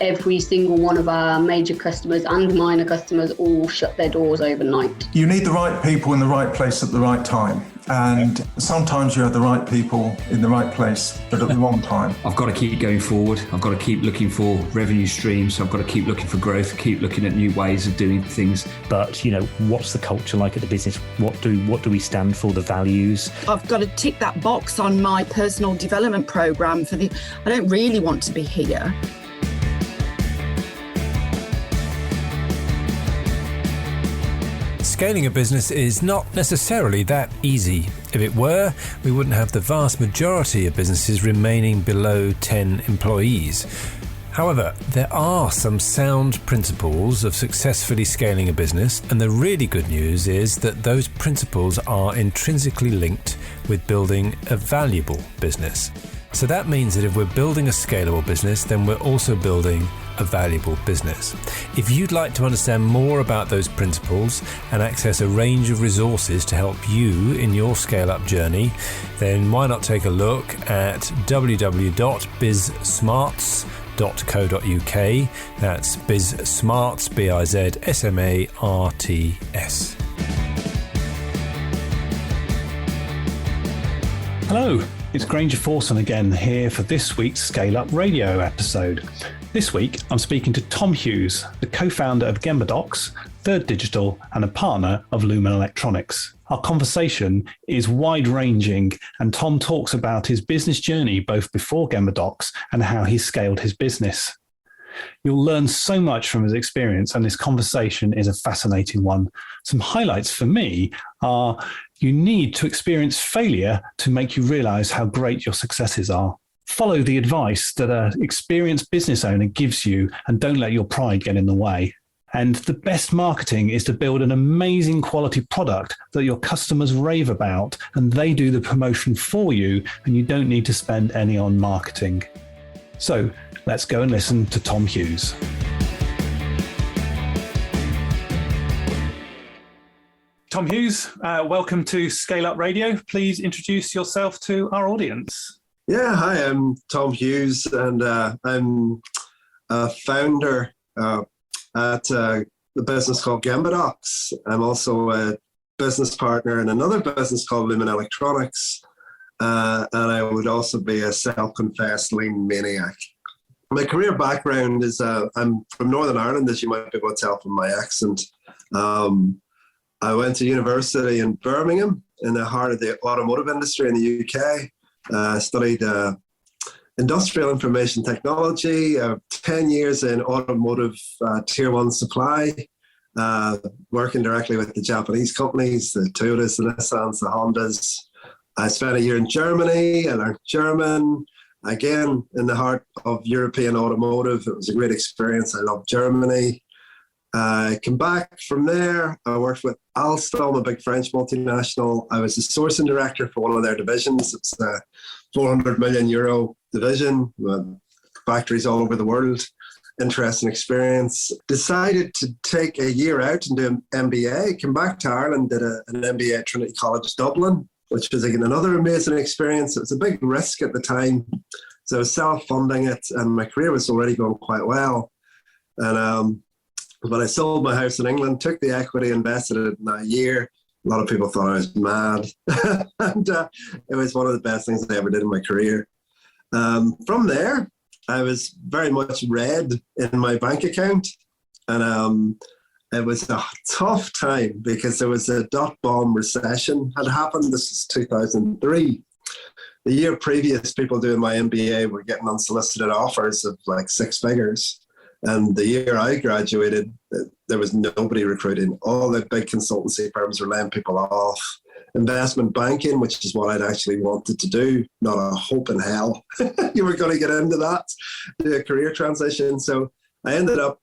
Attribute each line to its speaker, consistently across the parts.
Speaker 1: every single one of our major customers and minor customers all shut their doors overnight.
Speaker 2: You need the right people in the right place at the right time. And sometimes you have the right people in the right place, but at the wrong time.
Speaker 3: I've got to keep going forward. I've got to keep looking for revenue streams. I've got to keep looking for growth, keep looking at new ways of doing things.
Speaker 4: But, what's the culture like at the business? What do we stand for, the values?
Speaker 5: I've got to tick that box on my personal development program I don't really want to be here.
Speaker 6: Scaling a business is not necessarily that easy. If it were, we wouldn't have the vast majority of businesses remaining below 10 employees. However, there are some sound principles of successfully scaling a business, and the really good news is that those principles are intrinsically linked with building a valuable business. So that means that if we're building a scalable business, then we're also building a valuable business. If you'd like to understand more about those principles and access a range of resources to help you in your scale-up journey, then why not take a look at www.bizsmarts.co.uk. That's BizSmarts, BIZSMARTS.
Speaker 4: Hello, it's Granger Forson again here for this week's ScaleUp Radio episode. This week, I'm speaking to Tom Hughes, the co-founder of GembaDocs, Third Digital, and a partner of Lumen Electronics. Our conversation is wide-ranging, and Tom talks about his business journey both before GembaDocs and how he scaled his business. You'll learn so much from his experience, and this conversation is a fascinating one. Some highlights for me are you need to experience failure to make you realize how great your successes are. Follow the advice that an experienced business owner gives you and don't let your pride get in the way. And the best marketing is to build an amazing quality product that your customers rave about and they do the promotion for you and you don't need to spend any on marketing. So let's go and listen to Tom Hughes. Tom Hughes, welcome to ScaleUp Radio. Please introduce yourself to our audience.
Speaker 7: Yeah, hi, I'm Tom Hughes, and I'm a founder at the business called GembaDocs. I'm also a business partner in another business called Lumen Electronics, and I would also be a self-confessed lean maniac. My career background is I'm from Northern Ireland, as you might be able to tell from my accent. I went to university in Birmingham in the heart of the automotive industry in the UK. Studied industrial information technology, 10 years in automotive tier one supply, working directly with the Japanese companies, the Toyotas, the Nissans, the Hondas. I spent a year in Germany. I learned German, again, in the heart of European automotive. It was a great experience. I loved Germany. I came back from there. I worked with Alstom, a big French multinational. I was the sourcing director for one of their divisions. It's a 400 million euro division, factories all over the world. Interesting experience. Decided to take a year out and do an MBA. Came back to Ireland, did an MBA at Trinity College Dublin, which was again another amazing experience. It was a big risk at the time. So I was self-funding it and my career was already going quite well. And but I sold my house in England, took the equity, invested it in a year. A lot of people thought I was mad. And it was one of the best things I ever did in my career. From there, I was very much red in my bank account. And it was a tough time because there was a dot-bomb recession had happened. This is 2003. The year previous, people doing my MBA were getting unsolicited offers of like six figures. And the year I graduated, there was nobody recruiting. All the big consultancy firms were laying people off. Investment banking, which is what I'd actually wanted to do, not a hope in hell you were going to get into that, do a career transition. So I ended up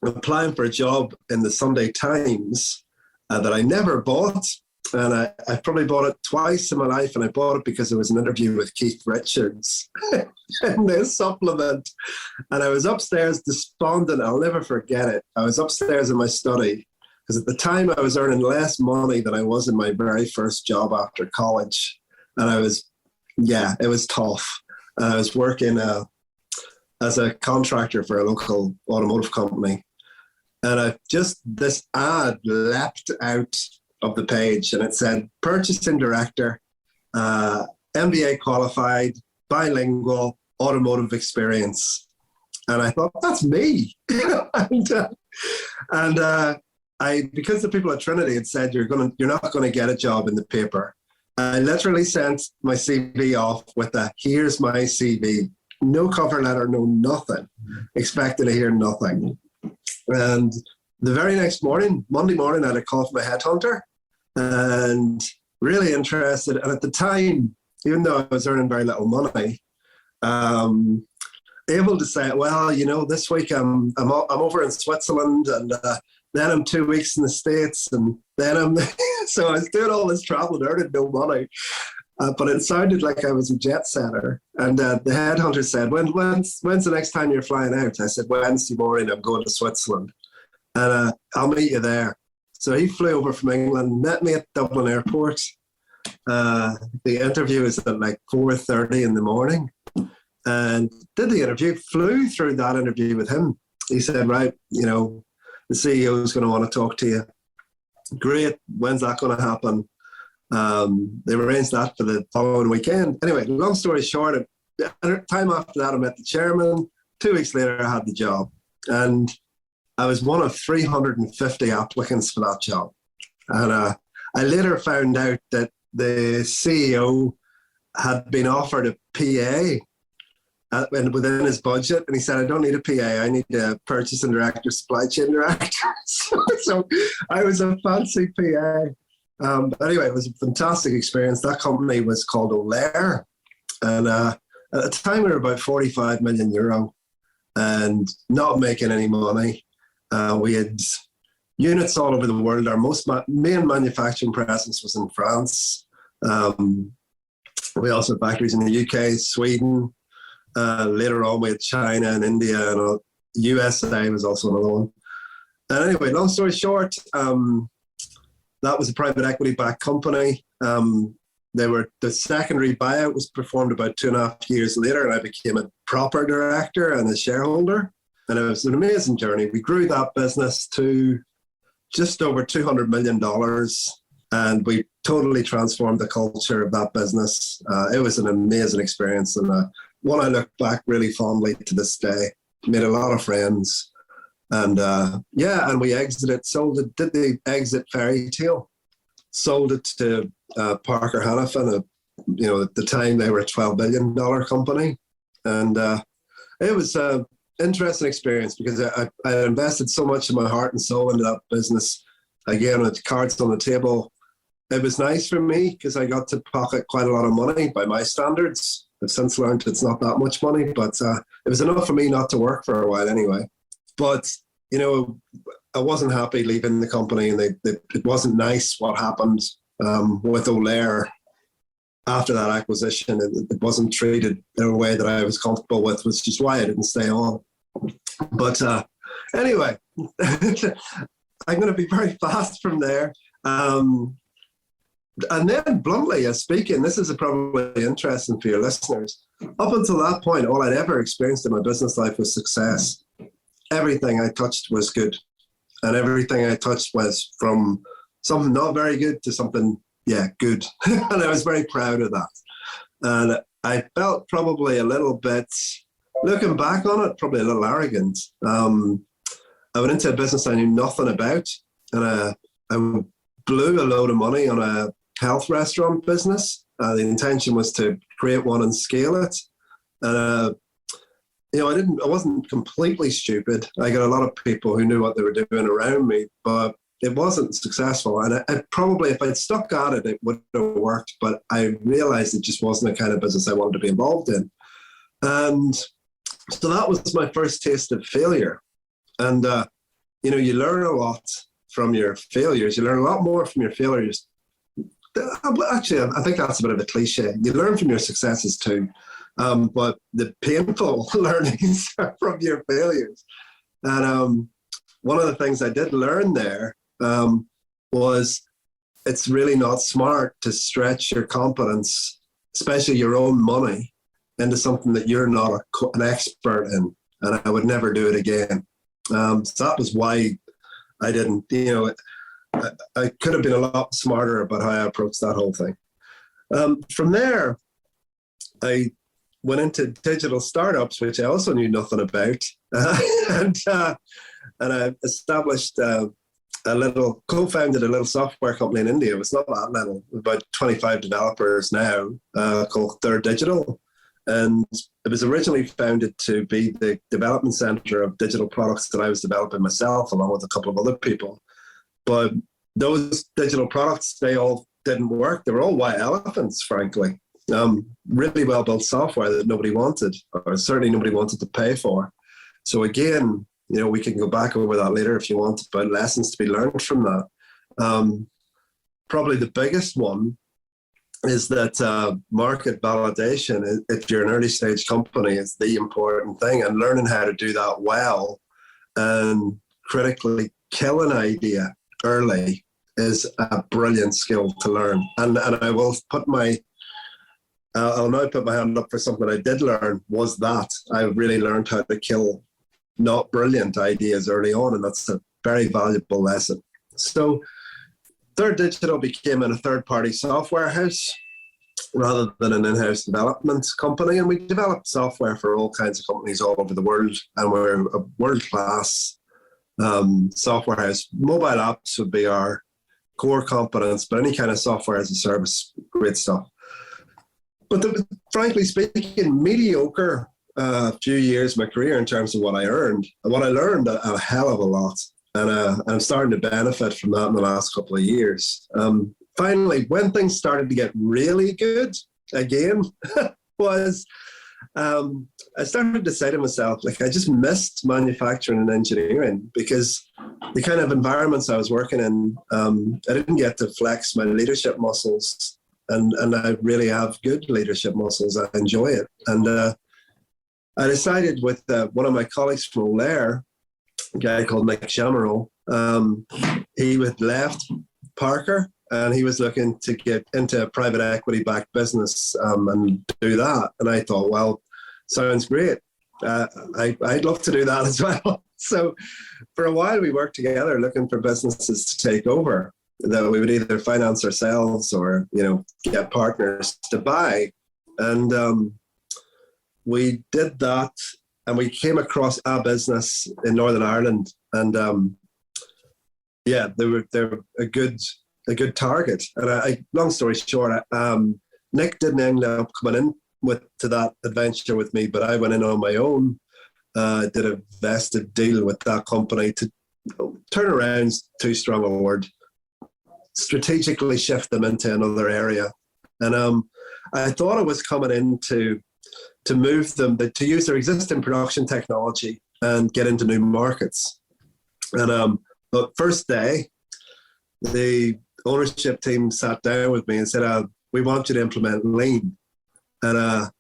Speaker 7: applying for a job in the Sunday Times that I never bought. And I probably bought it twice in my life, and I bought it because there was an interview with Keith Richards in this supplement. And I was upstairs despondent. I'll never forget it. I was upstairs in my study because at the time I was earning less money than I was in my very first job after college. And it was tough. And I was working as a contractor for a local automotive company. And this ad leapt out of the page, and it said, purchasing director, MBA qualified, bilingual, automotive experience. And I thought, that's me. Because the people at Trinity had said, you're not going to get a job in the paper, I literally sent my CV off with a, here's my CV. No cover letter, no nothing. Expected to hear nothing. And the very next morning, Monday morning, I had a call from a headhunter and really interested. And at the time, even though I was earning very little money, able to say, well, this week I'm over in Switzerland, and then I'm 2 weeks in the States, and then so I was doing all this travel and earning no money. But it sounded like I was a jet setter. And the headhunter said, when's the next time you're flying out? I said, Wednesday morning, I'm going to Switzerland. And I'll meet you there. So he flew over from England, met me at Dublin Airport. The interview was at like 4:30 in the morning. And did the interview, flew through that interview with him. He said, right, the CEO is going to want to talk to you. Great. When's that going to happen? They arranged that for the following weekend. Anyway, long story short, time after that, I met the chairman. 2 weeks later, I had the job. And I was one of 350 applicants for that job. And I later found out that the CEO had been offered a PA within his budget, and he said, I don't need a PA, I need a purchasing director, supply chain director. So I was a fancy PA. But anyway, it was a fantastic experience. That company was called Olair. And at the time, we were about 45 million euro and not making any money. We had units all over the world. Our main manufacturing presence was in France. We also had factories in the UK, Sweden. Later on, we had China and India, and USA was also another one. And anyway, long story short, that was a private equity-backed company. The secondary buyout was performed about 2.5 years later, and I became a proper director and a shareholder. And it was an amazing journey. We grew that business to just over $200 million, and we totally transformed the culture of that business. It was an amazing experience, and one I look back really fondly to this day. Made a lot of friends. And and we exited, did the exit fairy tale, sold it to Parker Hannifin. At the time they were a $12 billion company. And it was an interesting experience because I invested so much of my heart and soul into that business. Again, with cards on the table, it was nice for me because I got to pocket quite a lot of money by my standards. I've since learned it's not that much money, but it was enough for me not to work for a while anyway. But, I wasn't happy leaving the company, and it wasn't nice what happened with Olair after that acquisition. It wasn't treated in a way that I was comfortable with, which is why I didn't stay on. But anyway, I'm going to be very fast from there. And then bluntly speaking, this is probably interesting for your listeners. Up until that point, all I'd ever experienced in my business life was success. Everything I touched was good. And everything I touched was from something not very good to something, good. And I was very proud of that. And I felt probably a little bit, looking back on it, probably a little arrogant. I went into a business I knew nothing about. And I blew a load of money on a health restaurant business. The intention was to create one and scale it. And I wasn't completely stupid. I got a lot of people who knew what they were doing around me, but it wasn't successful. And I probably, if I'd stuck at it, it would have worked. But I realized it just wasn't the kind of business I wanted to be involved in. And so that was my first taste of failure. And you learn a lot from your failures. You learn a lot more from your failures. Actually, I think that's a bit of a cliche. You learn from your successes too. But the painful learnings are from your failures. And one of the things I did learn there was it's really not smart to stretch your competence, especially your own money, into something that you're not an expert in, and I would never do it again. So that was why I didn't, I could have been a lot smarter about how I approached that whole thing. From there, I went into digital startups, which I also knew nothing about. And I established co-founded a little software company in India. It was not that little, about 25 developers now, called Third Digital. And it was originally founded to be the development center of digital products that I was developing myself, along with a couple of other people. But those digital products, they all didn't work. They were all white elephants, frankly. Really well-built software that nobody wanted, or certainly nobody wanted to pay for. So again, we can go back over that later if you want, about lessons to be learned from that. Probably the biggest one is that market validation, if you're an early stage company, is the important thing, and learning how to do that well and critically kill an idea early is a brilliant skill to learn. And I will I'll now put my hand up for something I did learn, was that I really learned how to kill not brilliant ideas early on, and that's a very valuable lesson. So Third Digital became a third-party software house rather than an in-house development company, and we developed software for all kinds of companies all over the world, and we're a world-class software house. Mobile apps would be our core competence, but any kind of software as a service, great stuff. But frankly speaking, mediocre few years of my career in terms of what I earned. And what I learned a hell of a lot. And I'm starting to benefit from that in the last couple of years. Finally, when things started to get really good again, was I started to say to myself, I just missed manufacturing and engineering, because the kind of environments I was working in, I didn't get to flex my leadership muscles. And I really have good leadership muscles. I enjoy it. And I decided with one of my colleagues from O'Lear, a guy called Nick Shammerall, he had left Parker, and he was looking to get into a private equity-backed business and do that. And I thought, well, sounds great. I'd love to do that as well. So for a while, we worked together looking for businesses to take over that we would either finance ourselves or, get partners to buy. And we did that, and we came across a business in Northern Ireland, and they're a good target. And long story short, Nick didn't end up coming in to that adventure with me, but I went in on my own. Did a vested deal with that company to turn around, too strong a word, strategically shift them into another area. And I thought I was coming in to move them, to use their existing production technology and get into new markets. And but first day, the ownership team sat down with me and said, we want you to implement Lean. And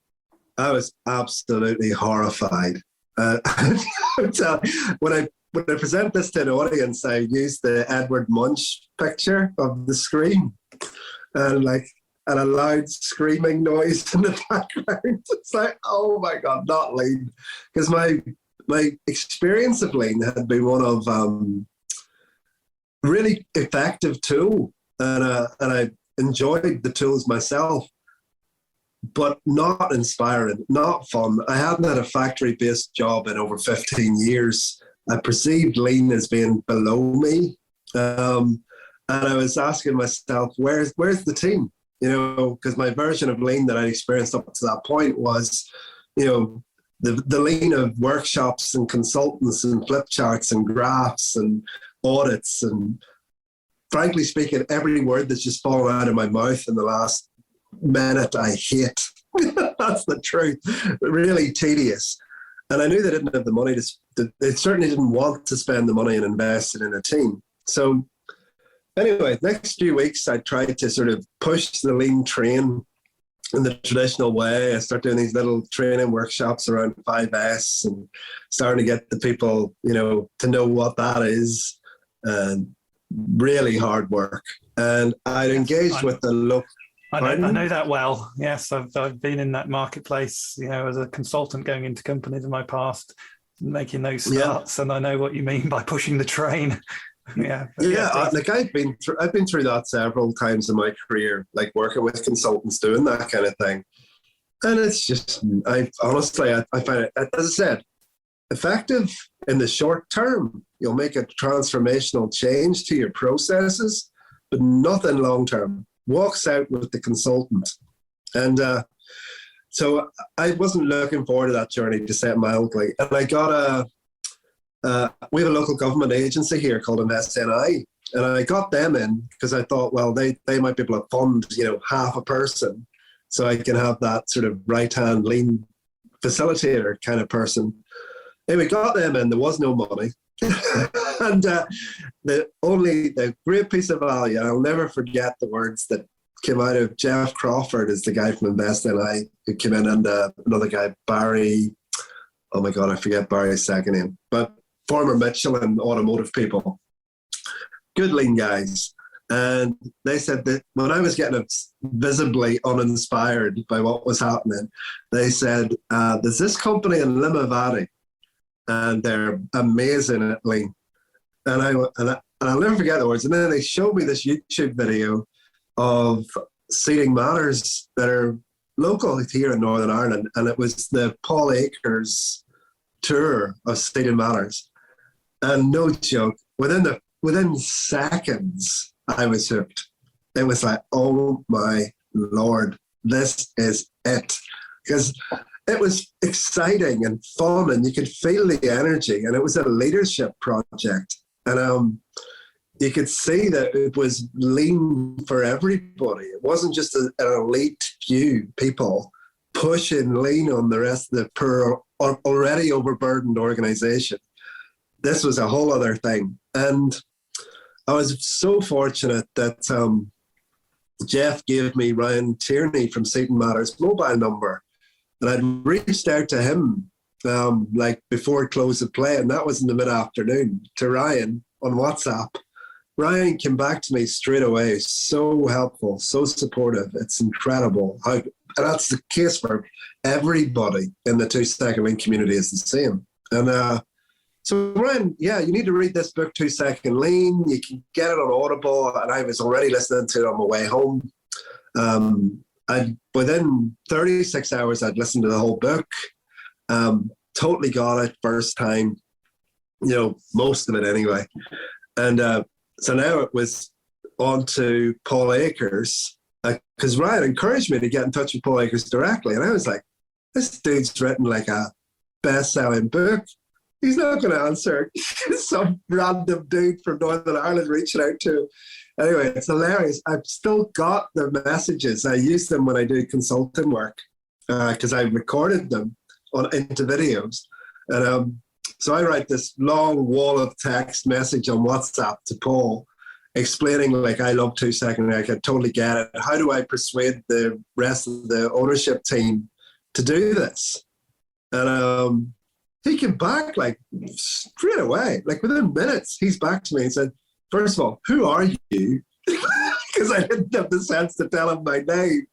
Speaker 7: I was absolutely horrified. When I present this to an audience, I use the Edward Munch picture of the screen, and a loud screaming noise in the background. It's like, oh my God, not Lean. Because my experience of Lean had been one of really effective tool, and I enjoyed the tools myself, but not inspiring, not fun. I hadn't had a factory-based job in over 15 years. I perceived Lean as being below me. And I was asking myself, where's the team? Because my version of Lean that I'd experienced up to that point was, the Lean of workshops and consultants and flip charts and graphs and audits. And frankly speaking, every word that's just fallen out of my mouth in the last minute, I hate. That's the truth. Really tedious. And I knew they didn't have the money they certainly didn't want to spend the money and invest it in a team. So anyway, next few weeks, I tried to sort of push the Lean train in the traditional way. I started doing these little training workshops around 5S and starting to get the people, to know what that is, and really hard work. And I'd engaged with the local.
Speaker 4: I know that well. Yes, I've been in that marketplace, as a consultant going into companies in my past, making those starts, and I know what you mean by pushing the train.
Speaker 7: Like I've been through that several times in my career, like working with consultants doing that kind of thing, and it's just I find it, as I said, effective in the short term. You'll make a transformational change to your processes, but nothing long term. Walks out with the consultant. And so I wasn't looking forward to that journey, to say it mildly. And I got we have a local government agency here called an SNI. And I got them in because I thought, well, they might be able to fund, half a person. So I can have that sort of right-hand lean facilitator kind of person. And we got them in, there was no money. And the great piece of value, I'll never forget the words that came out of Jeff Crawford, is the guy from InvestNI who came in, and another guy, Barry, oh my God, I forget Barry's second name, but former Michelin automotive people, good lean guys. And they said that when I was getting visibly uninspired by what was happening, they said, there's this company in Limavady, and they're amazing at lean. And I'll never forget the words. And then they showed me this YouTube video of Seeding Matters that are local here in Northern Ireland. And it was the Paul Akers tour of Seeding Matters. And no joke, within seconds, I was hooked. It was like, oh my Lord, this is it. Because it was exciting and fun, and you could feel the energy, and it was a leadership project. And you could see that it was lean for everybody. It wasn't just an elite few people pushing lean on the rest of the poor, already overburdened organization. This was a whole other thing. And I was so fortunate that Jeff gave me Ryan Tierney from Seaton Matters' mobile number. And I'd reached out to him before close of play, and that was in the mid-afternoon, to Ryan on WhatsApp. Ryan came back to me straight away, so helpful, so supportive. It's incredible. And that's the case for everybody in the 2-second lean community, is the same. And so Ryan, you need to read this book, 2-Second Lean. You can get it on Audible, and I was already listening to it on my way home. Within 36 hours, I'd listened to the whole book. Totally got it first time, most of it anyway. And so now it was on to Paul Akers, because Ryan encouraged me to get in touch with Paul Akers directly. And I was like, this dude's written like a best-selling book. He's not going to answer some random dude from Northern Ireland reaching out to him. Anyway, it's hilarious. I've still got the messages. I use them when I do consulting work because I recorded them into videos. And so I write this long wall of text message on WhatsApp to Paul explaining, I love 2-second. I can totally get it. How do I persuade the rest of the ownership team to do this? And he came back straight away, within minutes. He's back to me and said, first of all, who are you? Because I didn't have the sense to tell him my name.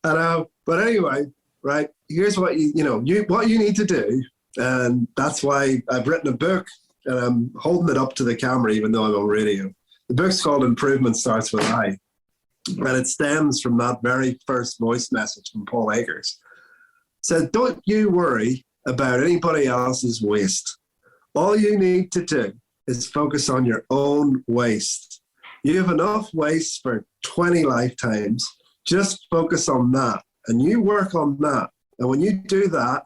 Speaker 7: And but anyway, right, here's what what you need to do. And that's why I've written a book, and I'm holding it up to the camera even though I'm on radio. The book's called Improvement Starts With I. And it stems from that very first voice message from Paul Akers. So don't you worry about anybody else's waste. All you need to do is focus on your own waste. You have enough waste for 20 lifetimes. Just focus on that, and you work on that. And when you do that,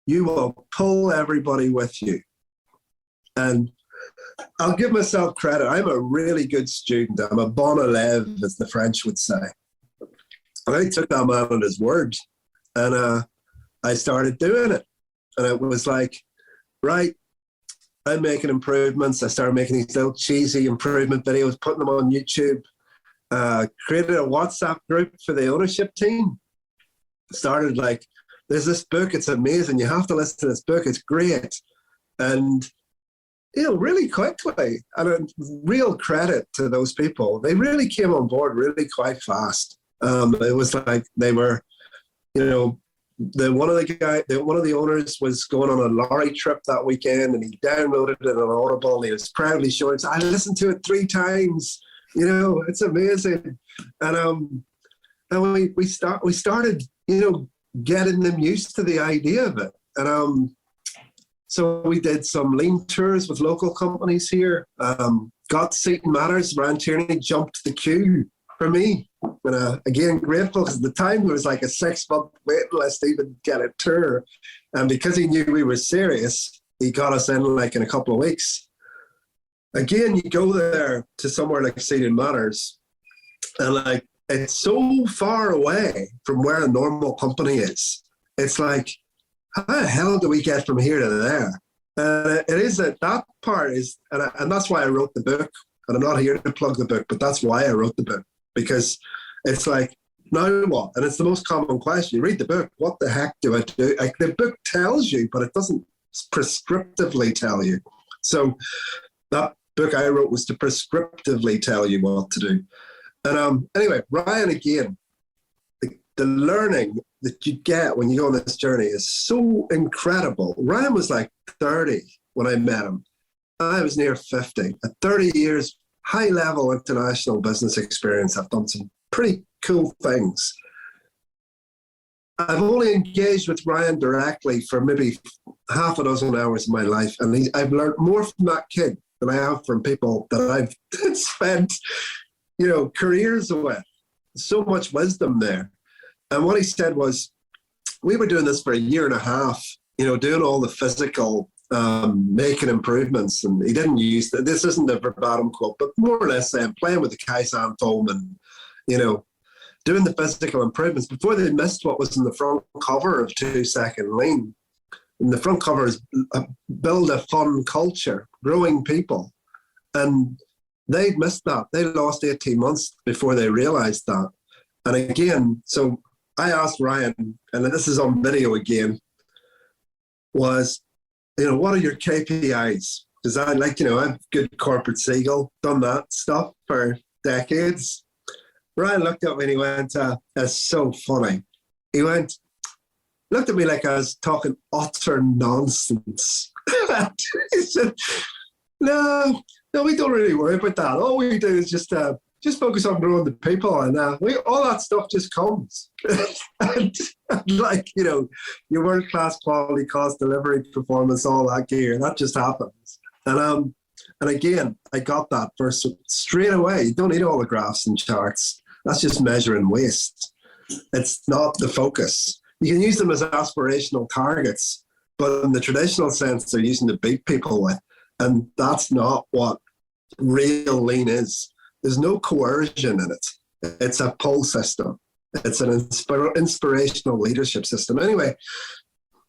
Speaker 7: you will pull everybody with you. And I'll give myself credit. I'm a really good student. I'm a bon élève, as the French would say. And I took that man on his word, and I started doing it. And it was like, right, I'm making improvements. I started making these little cheesy improvement videos, putting them on YouTube, created a WhatsApp group for the ownership team. Started there's this book, it's amazing. You have to listen to this book, it's great. And, really quickly, and real credit to those people. They really came on board really quite fast. It was like they were, you know, one of the owners was going on a lorry trip that weekend, and he downloaded it on Audible, and he was proudly showing, I listened to it 3 times. You know, it's amazing. And we started, you know, getting them used to the idea of it. And so we did some lean tours with local companies here. Got Seaton Matters. Ryan Tierney jumped the queue for me. And again, grateful, because at the time there was like a 6-month waiting list to even get a tour. And because he knew we were serious, he got us in like in a couple of weeks. Again, you go there to somewhere like Seaton Matters, and like it's so far away from where a normal company is. It's like, how the hell do we get from here to there? And it is that part is, and that's why I wrote the book. And I'm not here to plug the book, but that's why I wrote the book, because it's like, now what? And it's the most common question. You read the book, what the heck do I do? Like, the book tells you, but it doesn't prescriptively tell you. So that book I wrote was to prescriptively tell you what to do. And anyway, Ryan, again, the learning that you get when you go on this journey is so incredible. Ryan was like 30 when I met him. I was near 50. At 30 years, high-level international business experience, I've done some pretty cool things. I've only engaged with Ryan directly for maybe half a dozen hours of my life, and I've learned more from that kid than I have from people that I've spent, you know, careers with. So much wisdom there. And what he said was, we were doing this for a year and a half, you know, doing all the physical, making improvements. And he didn't use, this isn't a verbatim quote, but more or less saying, playing with the Kaizen foam and, you know, doing the physical improvements before they missed what was in the front cover of 2 Second Lean. And the front cover is build a fun culture, growing people. And they'd missed that. They lost 18 months before they realized that. And again, so I asked Ryan, and this is on video again, was, you know, what are your KPIs? Because I like, you know, I'm good corporate seagull, done that stuff for decades. Ryan looked at me and he went, that's so funny. He looked at me like I was talking utter nonsense. He said, no, we don't really worry about that. All we do is just focus on growing the people, and all that stuff just comes. and like, you know, your world-class quality, cost, delivery, performance, all that gear, that just happens. And again, I got that first straight away. You don't need all the graphs and charts. That's just measuring waste. It's not the focus. You can use them as aspirational targets, but in the traditional sense, they're using to beat people with. And that's not what real lean is. There's no coercion in it. It's a pull system. It's an inspirational leadership system. Anyway,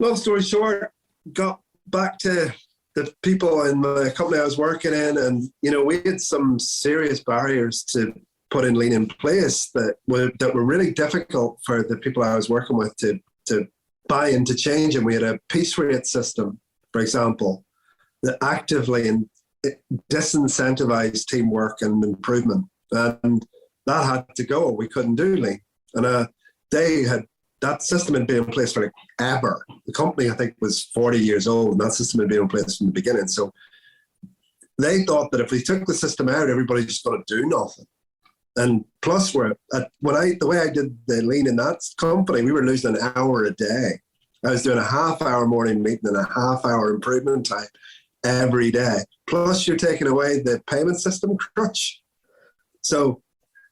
Speaker 7: long story short, got back to the people in the company I was working in, and, you know, we had some serious barriers to put in lean in place that were really difficult for the people I was working with to buy into change. And we had a piece rate system, for example, that actively disincentivized teamwork and improvement. And that had to go. We couldn't do lean. And that system had been in place for like ever. The company, I think, was 40 years old, and that system had been in place from the beginning. So they thought that if we took the system out, everybody's just going to do nothing. And plus, the way I did the lean in that company, we were losing an hour a day. I was doing a half-hour morning meeting and a half-hour improvement time every day. Plus, you're taking away the payment system crutch. So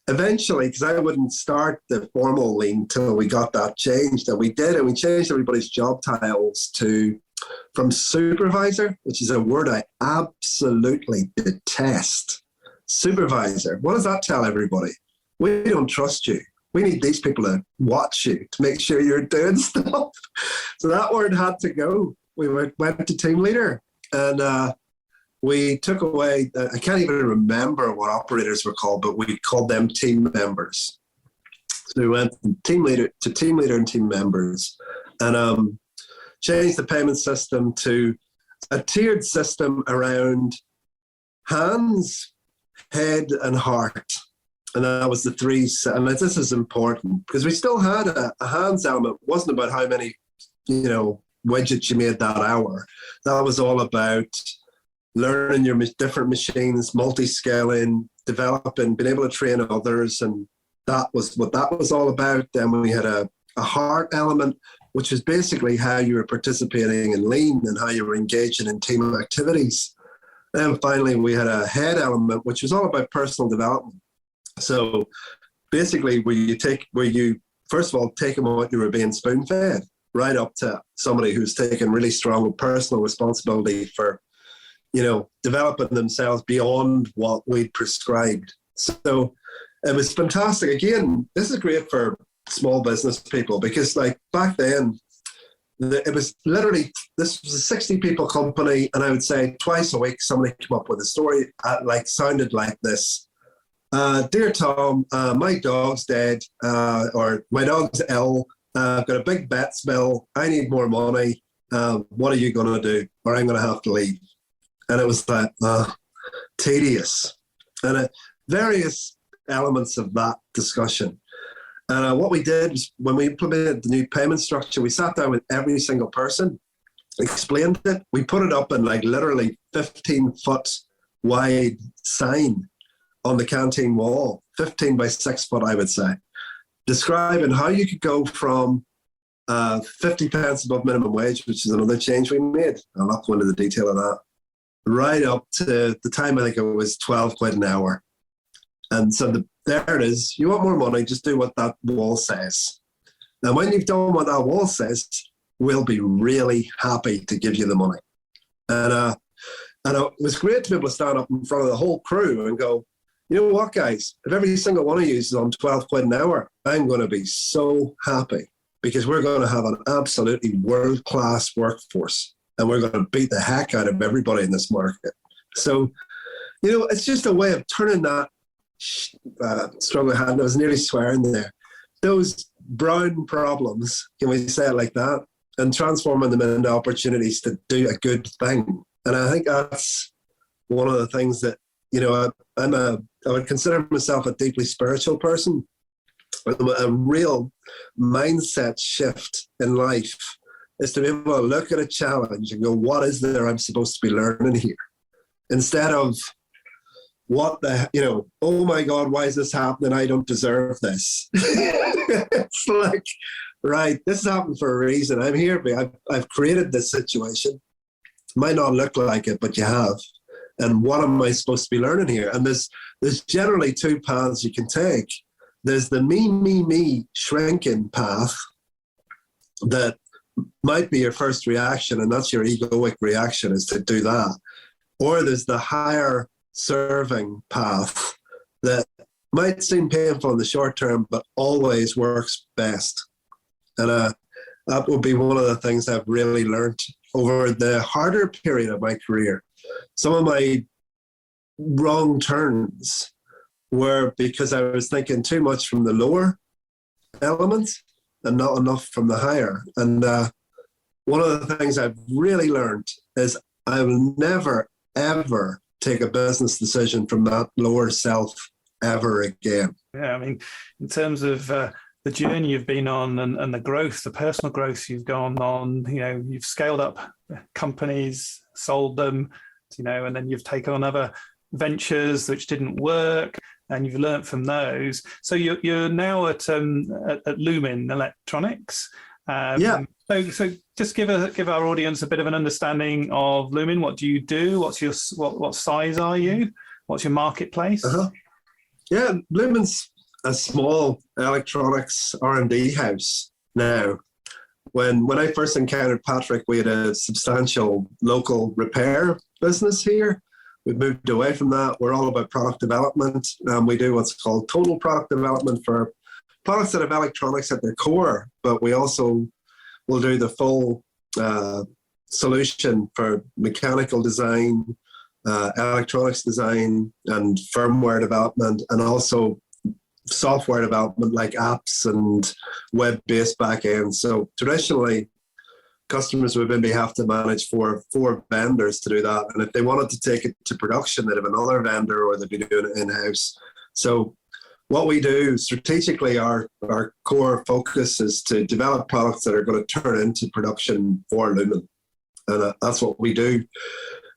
Speaker 7: eventually, because I wouldn't start the formal lean till we got that changed, and we did, and we changed everybody's job titles from supervisor, which is a word I absolutely detest. Supervisor. What does that tell everybody? We don't trust you. We need these people to watch you to make sure you're doing stuff. So that word had to go. We went to team leader, and we took away, I can't even remember what operators were called, but we called them team members. So we went from team leader and team members, and changed the payment system to a tiered system around hands, head, and heart. And that was the three. And this is important because we still had a hands element. It wasn't about how many, widgets you made that hour. That was all about learning your different machines, multi-scaling, developing, being able to train others. And that was what that was all about. Then we had a heart element, which was basically how you were participating in lean and how you were engaging in team activities. And finally, we had a head element, which was all about personal development. So basically, where you first of all take them what you were being spoon-fed, right up to somebody who's taken really strong personal responsibility for, developing themselves beyond what we'd prescribed. So it was fantastic. Again, this is great for small business people because, like, back then, it was literally, this was a 60 people company, and I would say twice a week somebody came up with a story sounded like this. Dear Tom, my dog's dead, or my dog's ill. I've got a big vets bill. I need more money. What are you going to do? Or I'm going to have to leave. And it was like tedious. And various elements of that discussion. And what we did was when we implemented the new payment structure, we sat down with every single person, explained it. We put it up in literally 15-foot wide sign on the canteen wall, 15 by 6 foot, I would say, describing how you could go from 50 pence above minimum wage, which is another change we made. I'll not go into the detail of that, right up to the time I think it was 12 quid an hour. And so there it is. You want more money, just do what that wall says. And when you've done what that wall says, we'll be really happy to give you the money. And it was great to be able to stand up in front of the whole crew and go, you know what, guys, if every single one of you is on 12 quid an hour, I'm going to be so happy because we're going to have an absolutely world-class workforce and we're going to beat the heck out of everybody in this market. So, it's just a way of turning that struggle hand. I was nearly swearing there. Those brown problems, can we say it like that, and transforming them into opportunities to do a good thing. And I think that's one of the things that, I would consider myself a deeply spiritual person. A real mindset shift in life is to be able to look at a challenge and go, what is there I'm supposed to be learning here? Instead of oh my God, why is this happening? I don't deserve this. It's like, right, this has happened for a reason. I'm here. I've created this situation. It might not look like it, but you have. And what am I supposed to be learning here? And there's generally two paths you can take. There's the me shrinking path that might be your first reaction, and that's your egoic reaction, is to do that. Or there's the higher serving path that might seem painful in the short term, but always works best. And that would be one of the things I've really learned over the harder period of my career. Some of my wrong turns were because I was thinking too much from the lower elements and not enough from the higher. And one of the things I've really learned is I will never, ever take a business decision from that lower self ever again.
Speaker 4: Yeah, I mean, in terms of the journey you've been on and the growth, the personal growth you've gone on, you've scaled up companies, sold them, and then you've taken on other ventures which didn't work, and you've learnt from those. So you're now at Lumen Electronics.
Speaker 7: Yeah.
Speaker 4: So just give our audience a bit of an understanding of Lumen. What do you do? What size are you? What's your marketplace?
Speaker 7: Yeah, Lumen's a small electronics R&D house now. When I first encountered Patrick, we had a substantial local repair business here. We've moved away from that. We're all about product development. We do what's called total product development for products that have electronics at their core, but we also will do the full solution for mechanical design, electronics design, and firmware development, and also software development like apps and web-based backends. So traditionally, customers would maybe have to manage four vendors to do that. And if they wanted to take it to production, they'd have another vendor or they'd be doing it in-house. So what we do strategically, our core focus is to develop products that are going to turn into production for Lumen. And that's what we do.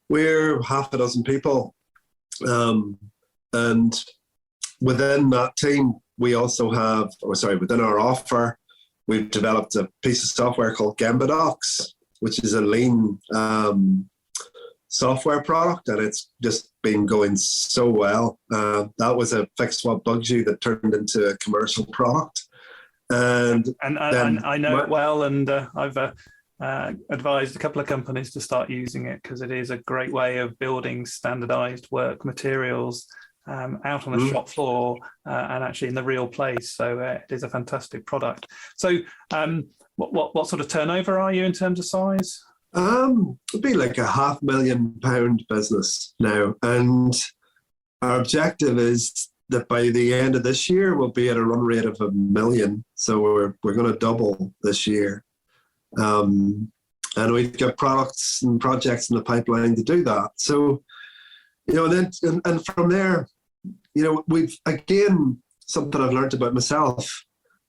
Speaker 7: We're half a dozen people. And within that team, we also have, within our offer, we've developed a piece of software called GembaDocs, which is a lean software product, and it's just been going so well. That was a fix what bugs you that turned into a commercial product. And
Speaker 4: I know it well, and I've advised a couple of companies to start using it because it is a great way of building standardized work materials out on the shop floor and actually in the real place. So it is a fantastic product. So what sort of turnover are you in terms of size?
Speaker 7: It'd be like a £500,000 business now. And our objective is that by the end of this year, we'll be at a run rate of 1 million. So we're going to double this year. And we've got products and projects in the pipeline to do that. So, and from there, we've, again, something I've learned about myself.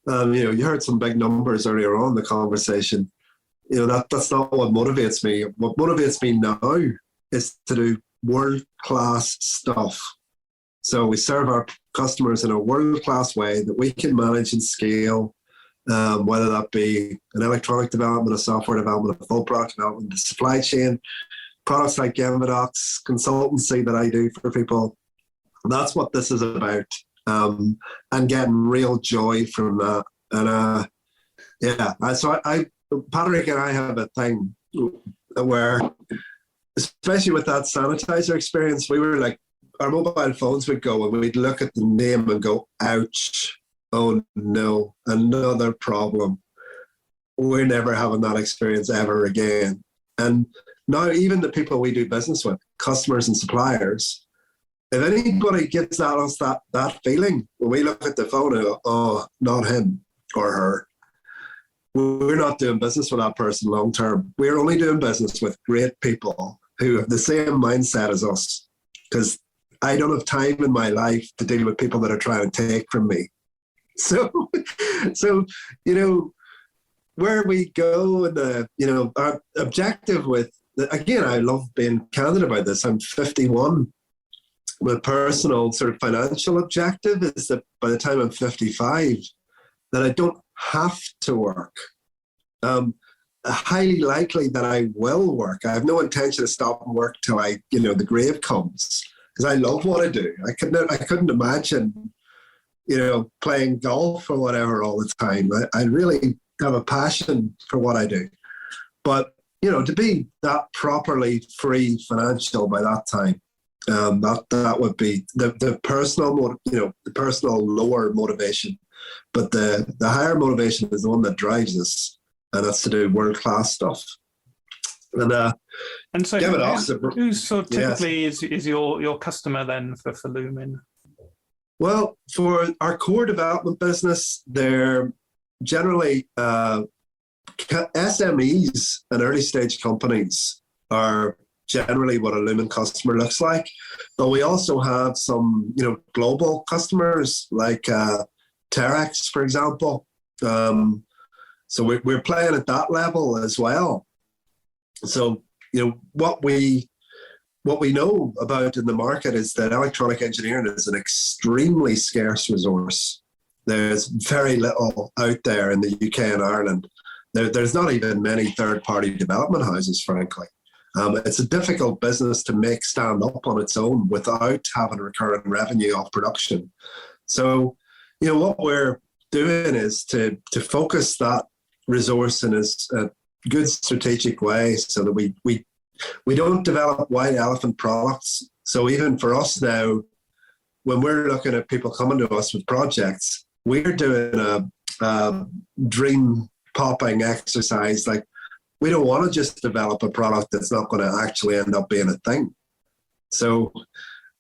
Speaker 7: You heard some big numbers earlier on in the conversation. That's not what motivates me. What motivates me now is to do world-class stuff. So we serve our customers in a world-class way that we can manage and scale, whether that be an electronic development, a software development, a full product development, the supply chain, products like GembaDocs, consultancy that I do for people. That's what this is about, and getting real joy from that. And so Patrick and I have a thing where, especially with that sanitizer experience, we were like, our mobile phones would go and we'd look at the name and go, ouch, oh no, another problem. We're never having that experience ever again. And now even the people we do business with, customers and suppliers, if anybody gives us that feeling, when we look at the phone and go, oh, not him or her, we're not doing business with that person long term. We're only doing business with great people who have the same mindset as us, because I don't have time in my life to deal with people that are trying to take from me. So where we go, and our objective with, again, I love being candid about this. I'm 51. My personal sort of financial objective is that by the time I'm 55, that I don't have to work. Highly likely that I will work. I have no intention to stop and work till the grave comes, because I love what I do. I couldn't imagine, playing golf or whatever all the time. I really have a passion for what I do. But, to be that properly free financial by that time, that would be the personal, the personal lower motivation. But the higher motivation is the one that drives us, and that's to do world-class stuff. And
Speaker 4: so who sort of typically is your customer then for Lumen?
Speaker 7: Well, for our core development business, they're generally SMEs and early stage companies are generally what a Lumen customer looks like. But we also have some, global customers like Terex, for example. So we're playing at that level as well. So, what we know about in the market is that electronic engineering is an extremely scarce resource. There's very little out there in the UK and Ireland. There's not even many third-party development houses, frankly. It's a difficult business to make stand up on its own without having recurring revenue off production. So, what we're doing is to focus that resource in a good strategic way, so that we don't develop white elephant products. So even for us now, when we're looking at people coming to us with projects, we're doing a dream popping exercise. Like, we don't want to just develop a product that's not going to actually end up being a thing. So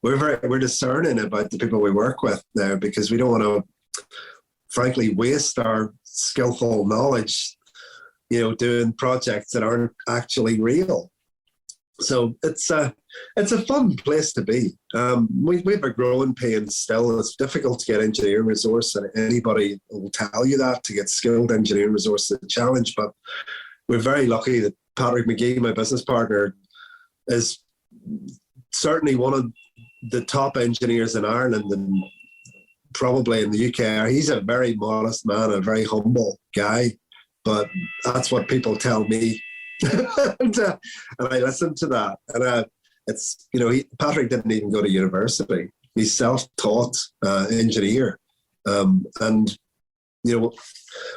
Speaker 7: we're discerning about the people we work with now, because we don't want to, frankly, waste our skillful knowledge, doing projects that aren't actually real. So it's a fun place to be. We have a growing pain still. It's difficult to get engineering resource, and anybody will tell you that to get skilled engineering resource is a challenge. But we're very lucky that Patrick McGee, my business partner, is certainly one of the top engineers in Ireland and probably in the UK. He's a very modest man, a very humble guy, but that's what people tell me. and I listen to that. And it's, Patrick didn't even go to university. He's self-taught engineer. And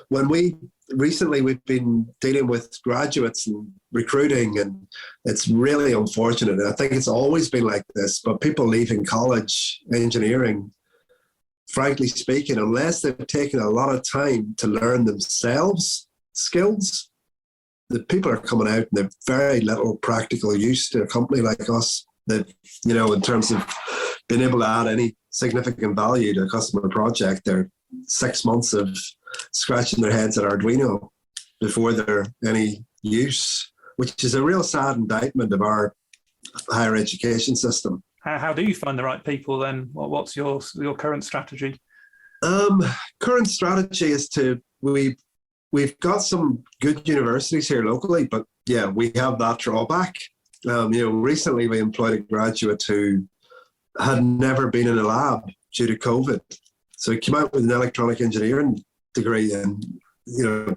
Speaker 7: when we've been dealing with graduates and recruiting, and it's really unfortunate. I think it's always been like this, but people leaving college engineering, frankly speaking, unless they've taken a lot of time to learn themselves skills, the people are coming out and they've very little practical use to a company like us that, in terms of being able to add any significant value to a customer project. They're 6 months of scratching their heads at Arduino before they're any use, which is a real sad indictment of our higher education system.
Speaker 4: How do you find the right people then? What's your current strategy?
Speaker 7: Current strategy is we've got some good universities here locally, but yeah, we have that drawback. Recently we employed a graduate who had never been in a lab due to COVID. So he came out with an electronic engineering degree and,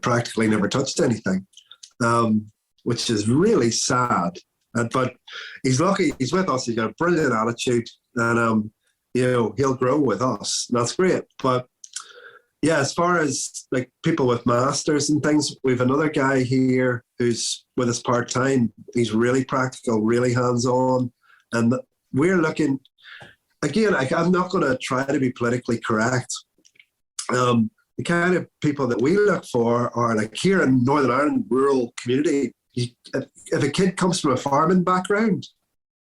Speaker 7: practically never touched anything, which is really sad. But he's lucky. He's with us. He's got a brilliant attitude, and he'll grow with us. And that's great. But yeah, as far as like people with masters and things, we have another guy here who's with us part time. He's really practical, really hands on, and we're looking. Again, I'm not going to try to be politically correct. The kind of people that we look for are like here in Northern Ireland, rural community. If a kid comes from a farming background,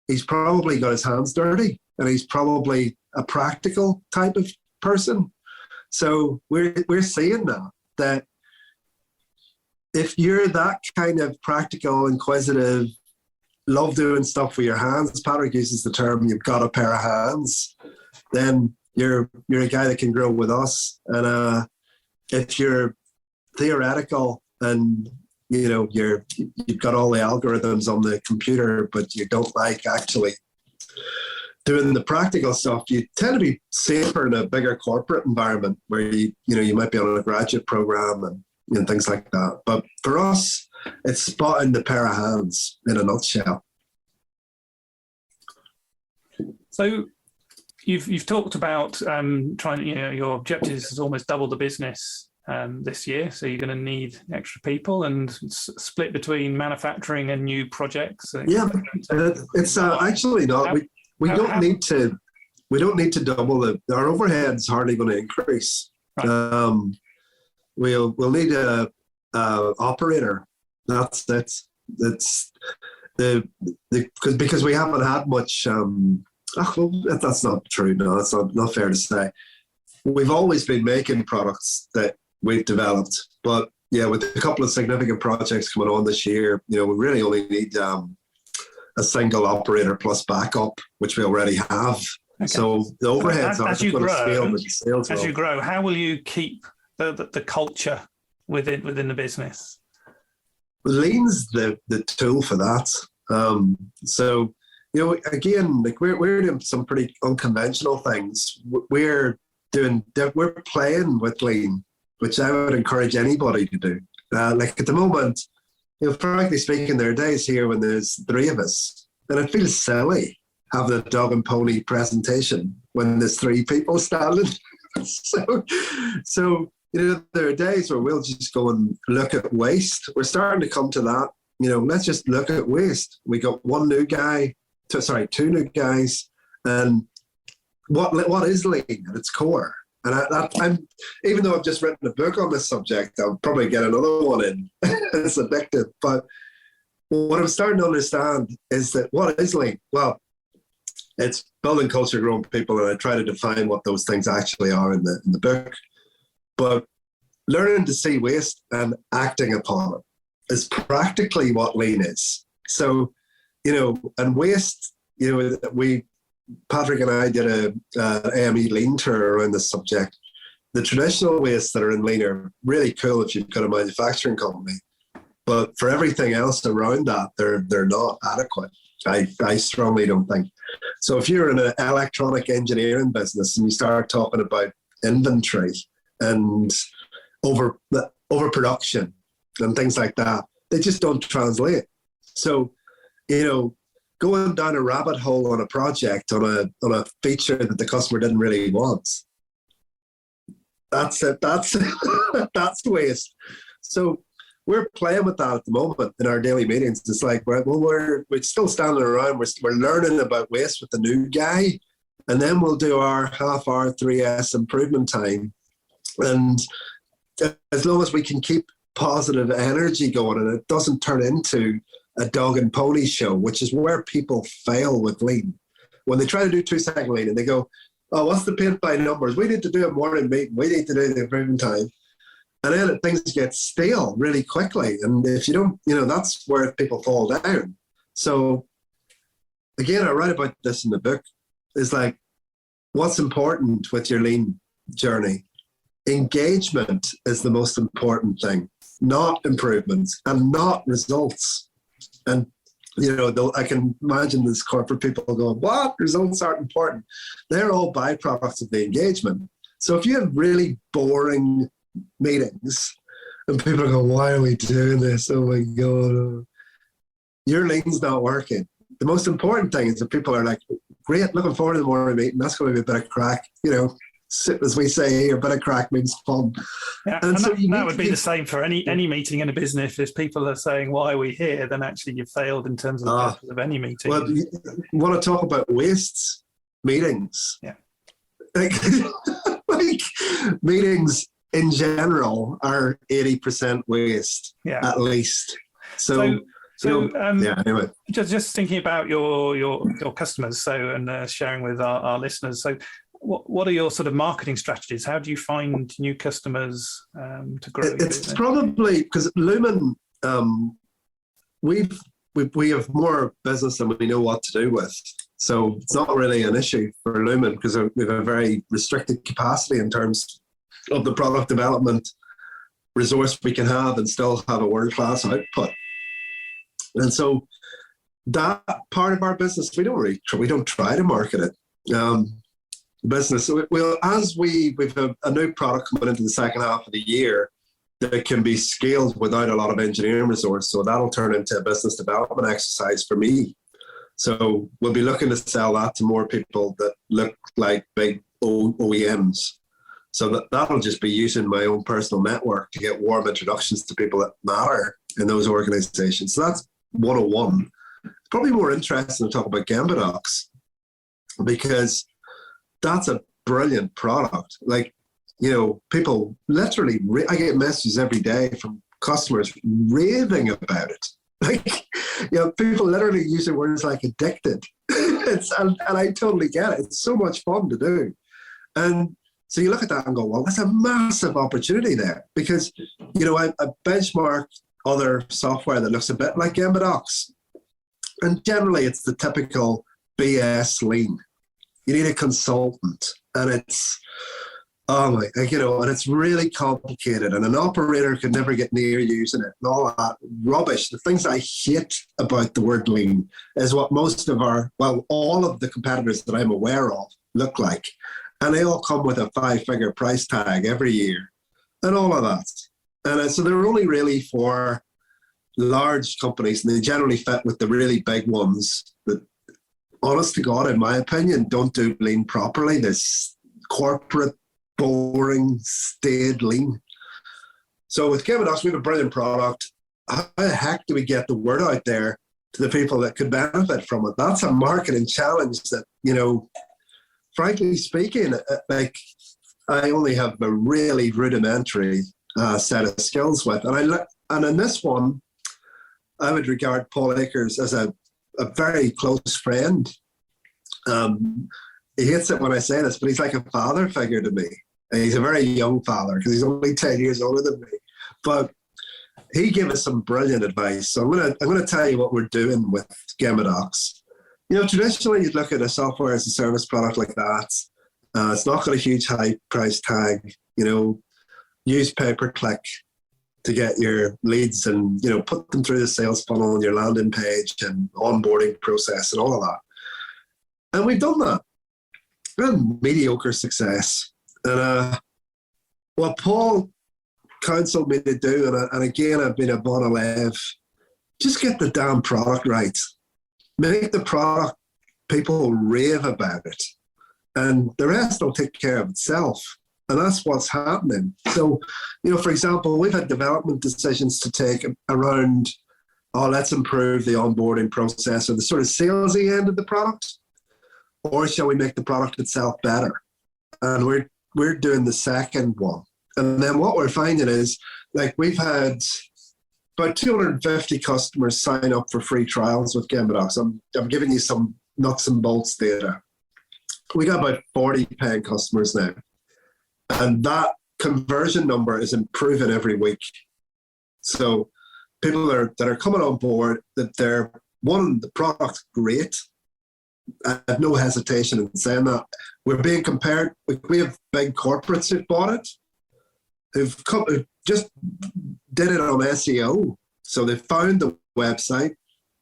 Speaker 7: he's probably got his hands dirty and he's probably a practical type of person. So we're seeing that if you're that kind of practical, inquisitive, love doing stuff with your hands, Patrick uses the term, you've got a pair of hands, then you're a guy that can grow with us. And if you're theoretical and you've got all the algorithms on the computer, but you don't like actually doing the practical stuff, you tend to be safer in a bigger corporate environment where you might be on a graduate program and things like that. But for us, it's spotting the pair of hands in a nutshell.
Speaker 4: So you've talked about trying, your objectives is almost double the business this year. So you're going to need extra people and split between manufacturing and new projects.
Speaker 7: Yeah, it's actually not. We don't need to double our overhead's hardly going to increase. Right. We'll need a operator. That's it. That's because we haven't had much. That's not true. No, that's not fair to say. We've always been making products that we've developed, but yeah, with a couple of significant projects coming on this year, we really only need a single operator plus backup, which we already have. Okay. So the overheads aren't going to scale with the sales.
Speaker 4: As you grow, how will you keep the culture within the business?
Speaker 7: Lean's the tool for that. So again, like we're doing some pretty unconventional things. We're playing with Lean, which I would encourage anybody to do. Like at the moment, frankly speaking, there are days here when there's 3 of us, and it feels silly having a dog and pony presentation when there's 3 people standing. So there are days where we'll just go and look at waste. We're starting to come to that. Let's just look at waste. We got 2 new guys, and what is Lean at its core? And I'm even though I've just written a book on this subject, I'll probably get another one in. It's addictive. But what I'm starting to understand is that what is Lean? Well, it's building culture, growing people, and I try to define what those things actually are in the book. But learning to see waste and acting upon it is practically what Lean is. So and waste, Patrick and I did a AME lean tour around this subject. The traditional wastes that are in lean are really cool if you've got a manufacturing company, but for everything else around that, they're not adequate. I strongly don't think. So if you're in an electronic engineering business and you start talking about inventory and overproduction and things like that, they just don't translate. So, going down a rabbit hole on a project, on a feature that the customer didn't really want, that's it. That's waste. So we're playing with that at the moment in our daily meetings. It's like, we're still standing around. We're learning about waste with the new guy, and then we'll do our half-hour 3S improvement time. And as long as we can keep positive energy going and it doesn't turn into a dog and pony show, which is where people fail with lean. When they try to do 2-second lean and they go, oh, what's the paint by numbers? We need to do a morning meeting. We need to do the improvement time. And then things get stale really quickly. And if you don't, that's where people fall down. So again, I write about this in the book. It's like, what's important with your lean journey? Engagement is the most important thing, not improvements and not results. And, I can imagine these corporate people going, what? Results aren't important. They're all byproducts of the engagement. So if you have really boring meetings and people go, why are we doing this? Oh my God. Your lean's not working. The most important thing is that people are like, great, looking forward to the morning meeting. That's going to be a bit of crack, as we say here, a bit of crack means fun.
Speaker 4: Yeah, and so that would be the same for any meeting in a business. If people are saying, why are we here? Then actually you've failed in terms of the purpose of any meeting.
Speaker 7: Well, you want to talk about wastes? Meetings.
Speaker 4: Yeah.
Speaker 7: Like meetings in general are 80% waste, at least. So anyway.
Speaker 4: Just thinking about your customers, and sharing with our listeners. So, what are your sort of marketing strategies? How do you find new customers to grow?
Speaker 7: It's probably because Lumen, we have more business than we know what to do with. So it's not really an issue for Lumen because we have a very restricted capacity in terms of the product development resource we can have and still have a world-class output. And so that part of our business, we don't try to market it. Business. Well, as we've a new product coming into the second half of the year that can be scaled without a lot of engineering resource. So that'll turn into a business development exercise for me. So we'll be looking to sell that to more people that look like big OEMs. So that'll just be using my own personal network to get warm introductions to people that matter in those organizations. So that's 101. It's probably more interesting to talk about GembaDocs because that's a brilliant product. Like, people literally, I get messages every day from customers raving about it. Like, people literally using words like addicted. And I totally get it. It's so much fun to do. And so you look at that and go, well, that's a massive opportunity there because, I benchmark other software that looks a bit like GembaDocs. And generally it's the typical BS lean. You need a consultant and it's, and it's really complicated and an operator could never get near using it and all that rubbish. The things I hate about the word lean is what most of all of the competitors that I'm aware of look like. And they all come with a 5-figure price tag every year and all of that. And so they're only really for large companies and they generally fit with the really big ones that, honest to God, in my opinion, don't do lean properly. This corporate, boring, staid lean. So with GembaDocs, we have a brilliant product. How the heck do we get the word out there to the people that could benefit from it? That's a marketing challenge that, frankly speaking, like I only have a really rudimentary set of skills with. And in this one, I would regard Paul Akers as a very close friend. He hates it when I say this, but he's like a father figure to me. And he's a very young father because he's only 10 years older than me. But he gave us some brilliant advice. So I'm gonna tell you what we're doing with GembaDocs. Traditionally you'd look at a software as a service product like that. It's not got a huge high price tag. Use pay-per-click to get your leads and put them through the sales funnel on your landing page and onboarding process and all of that. And we've done that. And mediocre success. And what Paul counseled me to do, and again I've been a bon élève, just get the damn product right. Make the product people rave about it, and the rest will take care of itself. And that's what's happening. So, for example, we've had development decisions to take around, let's improve the onboarding process or the sort of salesy end of the product, or shall we make the product itself better? And we're doing the second one. And then what we're finding is, like, we've had about 250 customers sign up for free trials with GembaDocs. I'm giving you some nuts and bolts data. We got about 40 paying customers now. And that conversion number is improving every week. So people that are coming on board, that they're wanting the product great. I have no hesitation in saying that. We're being compared. We have big corporates who've bought it, who just did it on SEO. So they've found the website,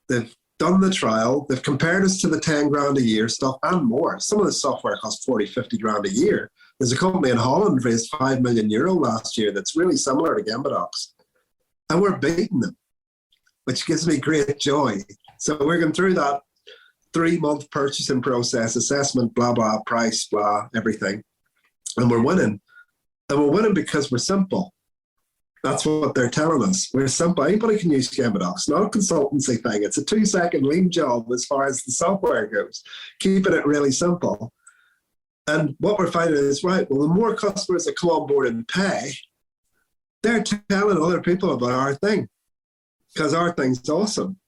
Speaker 7: they've done the trial, they've compared us to the 10 grand a year stuff and more. Some of the software costs 40, 50 grand a year. There's a company in Holland raised €5 million last year that's really similar to GembaDocs. And we're beating them, which gives me great joy. So we're going through that 3-month purchasing process, assessment, blah, blah, price, blah, everything. And we're winning. And we're winning because we're simple. That's what they're telling us. We're simple. Anybody can use GembaDocs, not a consultancy thing. It's a 2-second lean job as far as the software goes, keeping it really simple. And what we're finding is, right, well, the more customers that come on board and pay, they're telling other people about our thing because our thing's awesome.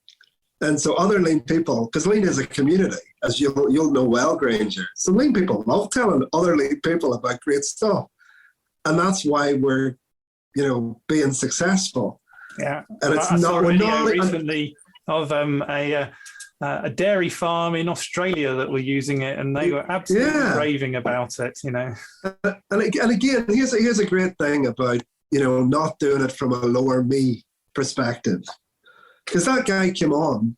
Speaker 7: And so other lean people, because lean is a community, as you'll know well, Granger. So lean people love telling other lean people about great stuff. And that's why we're, being successful.
Speaker 4: Yeah.
Speaker 7: And it's
Speaker 4: I
Speaker 7: not,
Speaker 4: saw a
Speaker 7: we're
Speaker 4: video
Speaker 7: not
Speaker 4: recently of a dairy farm in Australia that were using it, and they were absolutely raving about it, And
Speaker 7: again, here's a great thing about, not doing it from a lower me perspective. Because that guy came on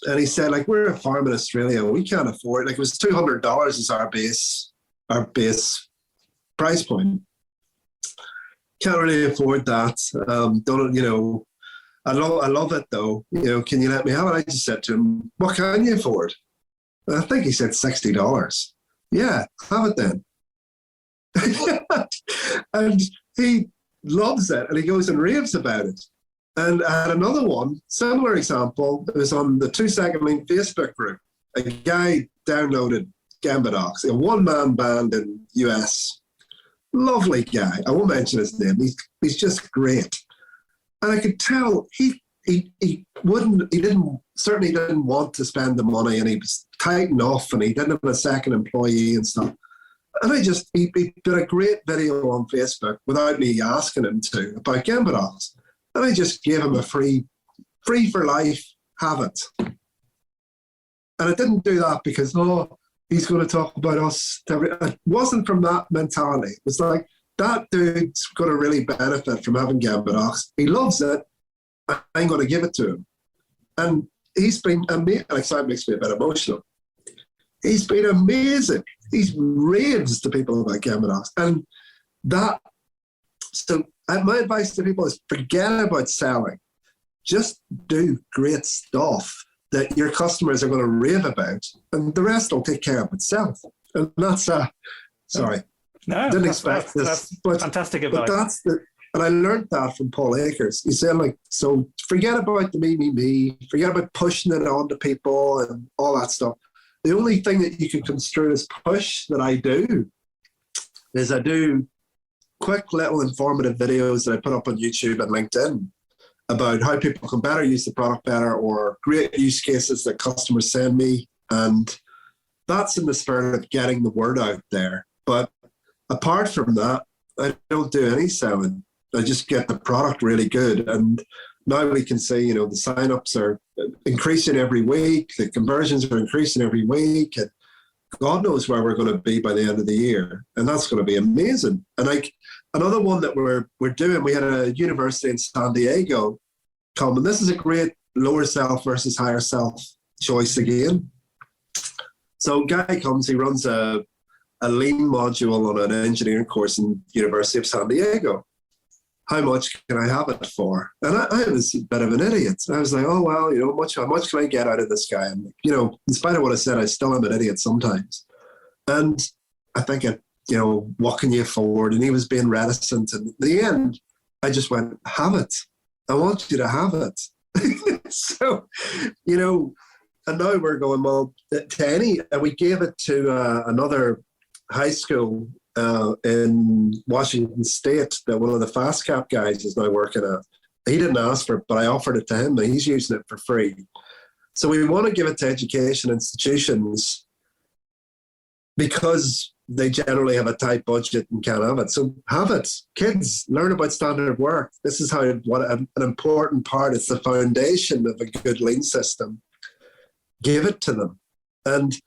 Speaker 7: and he said, like, we're a farm in Australia, we can't afford, like, it was $200 is our base price point. Can't really afford that. I love it though. Can you let me have it? I just said to him, what can you afford? And I think he said $60. Yeah, have it then. And he loves it and he goes and raves about it. And I had another one, similar example. It was on the 2-Second Lean Facebook group. A guy downloaded GembaDocs, a one-man band in US. Lovely guy. I won't mention his name. He's just great. And I could tell he certainly didn't want to spend the money, and he was tight enough, and he didn't have a second employee and stuff. And he did a great video on Facebook without me asking him to about GembaDocs. And I just gave him a free for life, have it. And I didn't do that because, he's going to talk about us. It wasn't from that mentality. It was like, that dude's going to really benefit from having GembaDocs. He loves it. I'm going to give it to him. And he's been amazing. It makes me a bit emotional. He's been amazing. He's raves to people about GembaDocs. And my advice to people is forget about selling. Just do great stuff that your customers are going to rave about, and the rest will take care of itself. And that's sorry.
Speaker 4: No,
Speaker 7: didn't expect this.
Speaker 4: That's fantastic advice.
Speaker 7: And I learned that from Paul Akers. He said, so forget about the me, forget about pushing it on to people and all that stuff. The only thing that you can construe as push that I do is I do quick little informative videos that I put up on YouTube and LinkedIn about how people can better use the product better, or great use cases that customers send me. And that's in the spirit of getting the word out there. But apart from that, I don't do any selling. and just get the product really good. And now we can see, the signups are increasing every week, the conversions are increasing every week, and God knows where we're going to be by the end of the year. And that's going to be amazing. And like another one that we're doing, we had a university in San Diego come, and this is a great lower self versus higher self choice again. So a guy comes, he runs a lean module on an engineering course in University of San Diego. How much can I have it for? And I was a bit of an idiot. I was like, oh, well, how much can I get out of this guy? And, in spite of what I said, I still am an idiot sometimes. And I think, what can you afford? And he was being reticent. And in the end, I just went, have it. I want you to have it. So, and now we're going, well, and we gave it to another high school in Washington State that one of the FastCap guys is now working at. He didn't ask for it, but I offered it to him, and he's using it for free. So we want to give it to education institutions because they generally have a tight budget and can't have it. So have it. Kids, learn about standard work. This is what an important part. It's the foundation of a good lean system. Give it to them. And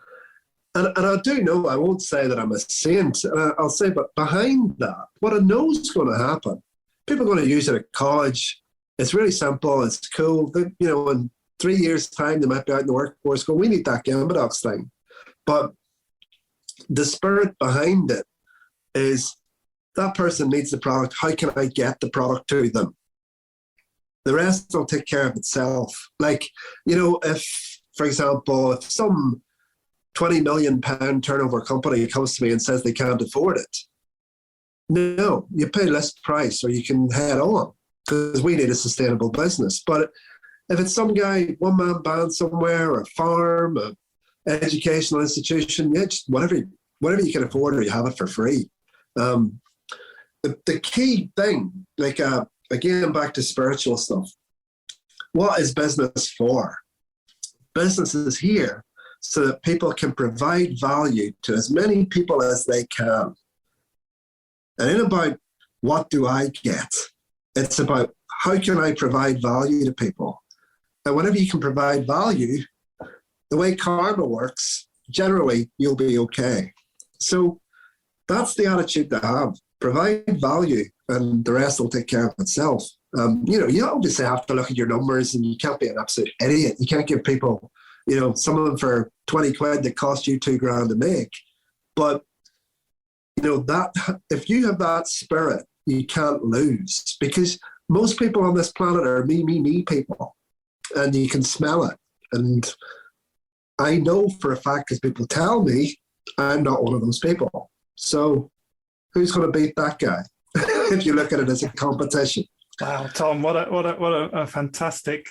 Speaker 7: I do know, I won't say that I'm a saint, I'll say, but behind that, what I know is going to happen, people are going to use it at college. It's really simple. It's cool. In 3 years' time, they might be out in the workforce going, we need that GembaDocs thing. But the spirit behind it is that person needs the product. How can I get the product to them? The rest will take care of itself. Like, if, for example, if some £20 million turnover company comes to me and says they can't afford it, no, you pay list price or you can head on because we need a sustainable business. But if it's some guy, one-man band somewhere, or a farm, an educational institution, just whatever you can afford, or you have it for free. The key thing, like again, back to spiritual stuff, what is business for? Business is here so that people can provide value to as many people as they can. And in about what do I get, it's about how can I provide value to people. And whenever you can provide value, the way karma works, generally you'll be okay. So that's the attitude to have. Provide value and the rest will take care of itself. You obviously have to look at your numbers, and you can't be an absolute idiot. You can't give people, some of them for 20 quid that cost you $2,000 to make. But, that if you have that spirit, you can't lose, because most people on this planet are me people, and you can smell it. And I know for a fact, because people tell me, I'm not one of those people. So who's going to beat that guy if you look at it as a competition?
Speaker 4: Wow, Tom, what a fantastic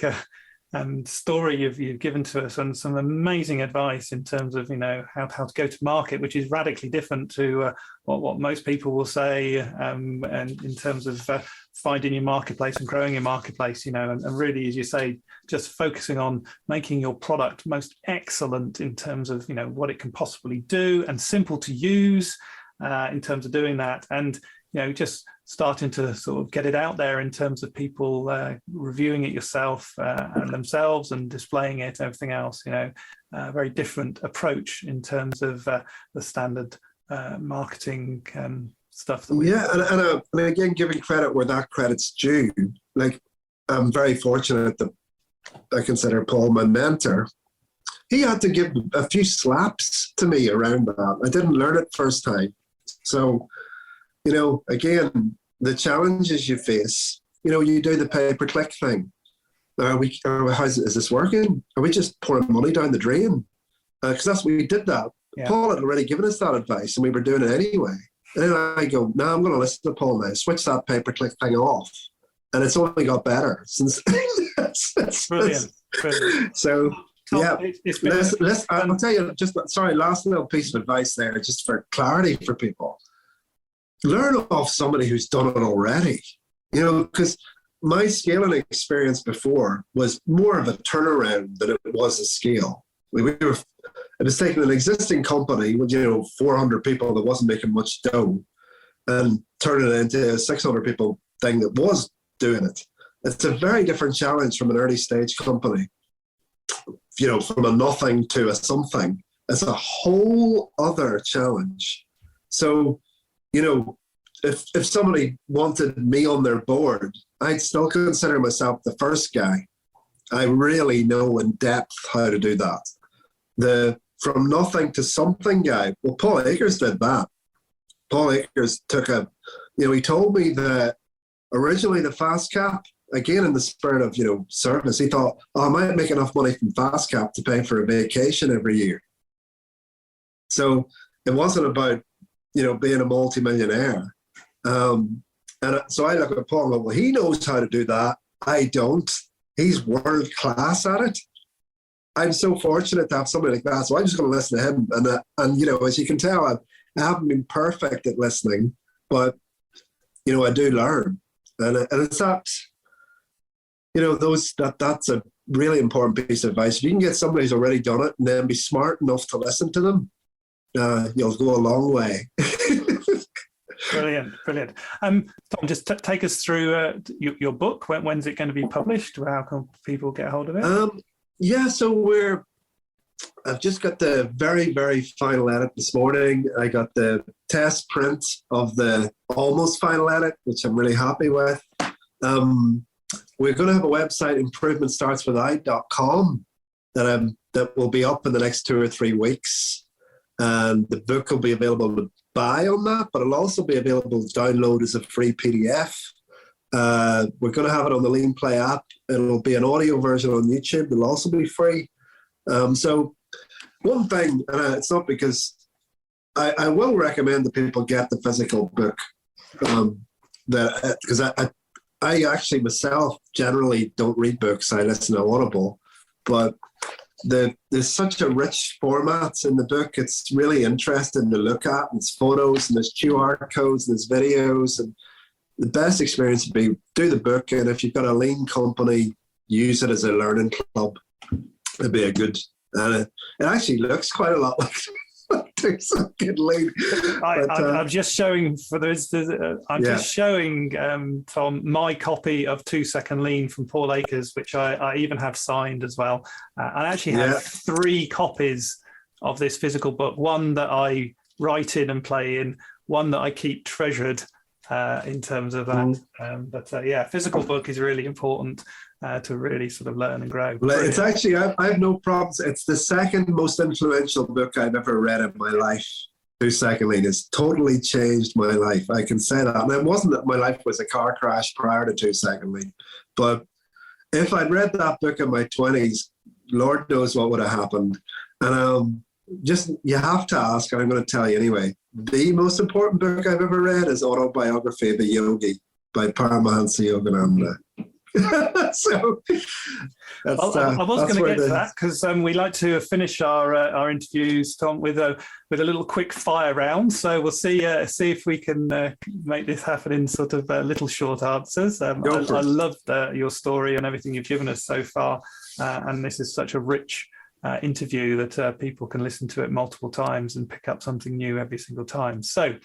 Speaker 4: story you've given to us, and some amazing advice in terms of how to go to market, which is radically different to what most people will say, and in terms of finding your marketplace and growing your marketplace, and really, as you say, just focusing on making your product most excellent in terms of what it can possibly do, and simple to use in terms of doing that, and just starting to sort of get it out there in terms of people reviewing it yourself and themselves and displaying it, everything else, very different approach in terms of the standard marketing stuff that we
Speaker 7: and again, giving credit where that credit's due. Like, I'm very fortunate that I consider Paul my mentor. He had to give a few slaps to me around that. I didn't learn it first time. So, again, the challenges you face, you do the pay-per-click thing. Is this working? Are we just pouring money down the drain? Because we did that. Yeah. Paul had already given us that advice, and we were doing it anyway. And then I go, no, I'm going to listen to Paul now. Switch that pay-per-click thing off. And it's only got better since.
Speaker 4: Brilliant.
Speaker 7: So,
Speaker 4: Tom,
Speaker 7: yeah, I'll tell you, last little piece of advice there, just for clarity for people. Learn off somebody who's done it already, because my scaling experience before was more of a turnaround than it was a scale. It was taking an existing company with 400 people that wasn't making much dough, and turning it into 600 people thing that was doing it. It's a very different challenge from an early stage company. From a nothing to a something. It's a whole other challenge. So, if somebody wanted me on their board, I'd still consider myself the first guy. I really know in depth how to do that. The from nothing to something guy, well, Paul Akers did that. Paul Akers took he told me that originally the fast cap, again in the spirit of, service, he thought, I might make enough money from fast cap to pay for a vacation every year. So it wasn't about, being a multimillionaire. And so I look at Paul and go, well, he knows how to do that. I don't. He's world class at it. I'm so fortunate to have somebody like that. So I'm just going to listen to him. And as you can tell, I haven't been perfect at listening, but, I do learn. And it's that, that's a really important piece of advice. If you can get somebody who's already done it and then be smart enough to listen to them, you'll go a long way.
Speaker 4: Brilliant. Tom, just take us through your book. When's it going to be published? How can people get hold of it?
Speaker 7: So I've just got the very, very final edit this morning. I got the test print of the almost final edit, which I'm really happy with. We're going to have a website, improvementstartswithI.com, that will be up in the next 2 or 3 weeks. And the book will be available to buy on that, but it'll also be available to download as a free PDF. We're going to have it on the Lean Play app. It'll be an audio version on YouTube. It'll also be free. So one thing, and it's not because I will recommend that people get the physical book, because I actually myself generally don't read books. I listen to Audible, but there's such a rich format in the book. It's really interesting to look at. There's photos and there's QR codes and there's videos. And the best experience would be do the book. And if you've got a lean company, use it as a learning club. It'd be a good. And it actually looks quite a lot like 2 second lean.
Speaker 4: I'm just showing for those. Just showing Tom my copy of 2 Second Lean from Paul Akers, which I even have signed as well. I actually have 3 copies of this physical book. One that I write in and play in. One that I keep treasured in terms of that. Physical book is really important to really sort of learn and grow.
Speaker 7: Well, it's actually, I have no problems. It's the second most influential book I've ever read in my life. 2 Second Lean has totally changed my life. I can say that. And it wasn't that my life was a car crash prior to 2 Second Lean, but if I'd read that book in my 20s, Lord knows what would have happened. And you have to ask, and I'm going to tell you anyway, the most important book I've ever read is Autobiography of a Yogi by Paramahansa Yogananda. So
Speaker 4: I was going to get to that because we like to finish our interviews, Tom, with a little quick fire round. So we'll see if we can make this happen in sort of little short answers. I loved your story and everything you've given us so far, and this is such a rich interview that people can listen to it multiple times and pick up something new every single time. So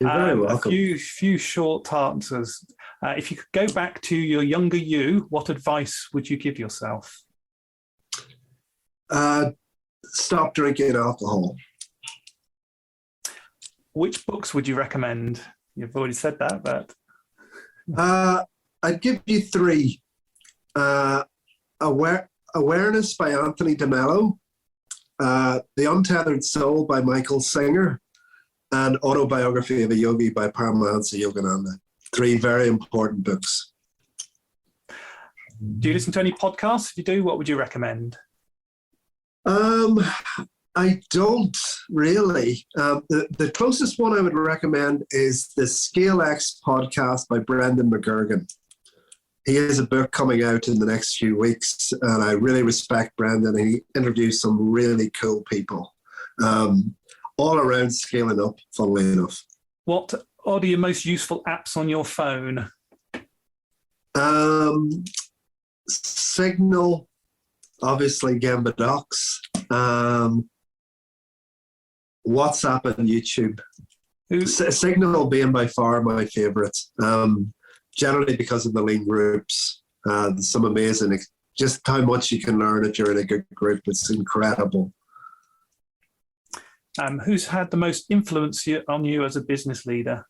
Speaker 4: a few short answers. If you could go back to your younger you, what advice would you give yourself?
Speaker 7: Stop drinking alcohol.
Speaker 4: Which books would you recommend? You've already said that, but
Speaker 7: I'd give you 3. Awareness by Anthony DeMello, The Untethered Soul by Michael Singer, and Autobiography of a Yogi by Paramahansa Yogananda. 3 very important books.
Speaker 4: Do you listen to any podcasts? If you do, what would you recommend?
Speaker 7: I don't really. The closest one I would recommend is the ScaleX podcast by Brendan McGurgan. He has a book coming out in the next few weeks, and I really respect Brendan. He interviews some really cool people all around scaling up, funnily enough.
Speaker 4: What are your most useful apps on your phone?
Speaker 7: Signal, obviously GembaDocs, WhatsApp and YouTube. Signal being by far my favorite. generally because of the lean groups. Some amazing, just how much you can learn if you're in a good group. It's incredible.
Speaker 4: Who's had the most influence on you as a business leader?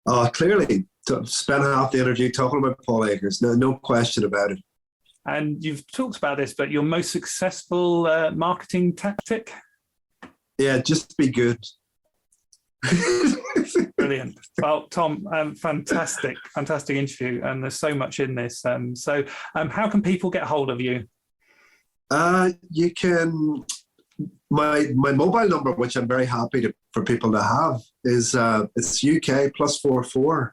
Speaker 7: Clearly, spent half the interview talking about Paul Akers. No question about it.
Speaker 4: And you've talked about this, but your most successful marketing tactic?
Speaker 7: Yeah, just be good.
Speaker 4: Brilliant. Well, Tom, fantastic interview, and there's so much in this. So how can people get hold of you?
Speaker 7: You can. My mobile number, which I'm very happy for people to have, is it's UK +44,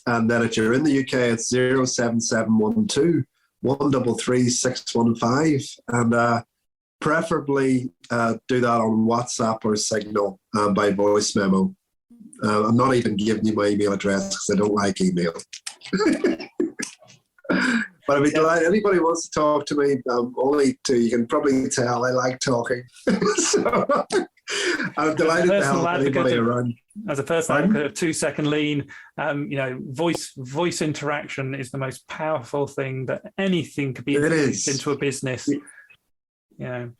Speaker 7: and then if you're in the UK, it's 07712 133 615, and preferably do that on WhatsApp or Signal by voice memo. I'm not even giving you my email address because I don't like email. But I'd be delighted. Anybody wants to talk to me, you can probably tell I like talking. So I'm delighted to help anybody around.
Speaker 4: As a personal advocate of 2-second lean, voice interaction is the most powerful thing that anything could be introduced into a business.
Speaker 7: Very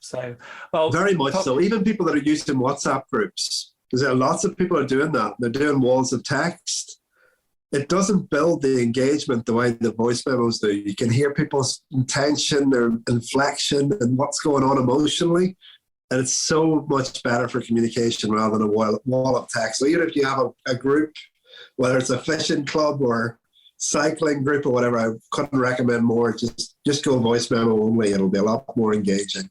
Speaker 7: much so. Even people that are used in WhatsApp groups, because lots of people are doing that. They're doing walls of text. It doesn't build the engagement the way the voice memos do. You can hear people's intention, their inflection, and what's going on emotionally. And it's so much better for communication rather than a wall of text. So even if you have a group, whether it's a fishing club or cycling group or whatever, I couldn't recommend more. Just go voice memo only. It'll be a lot more engaging.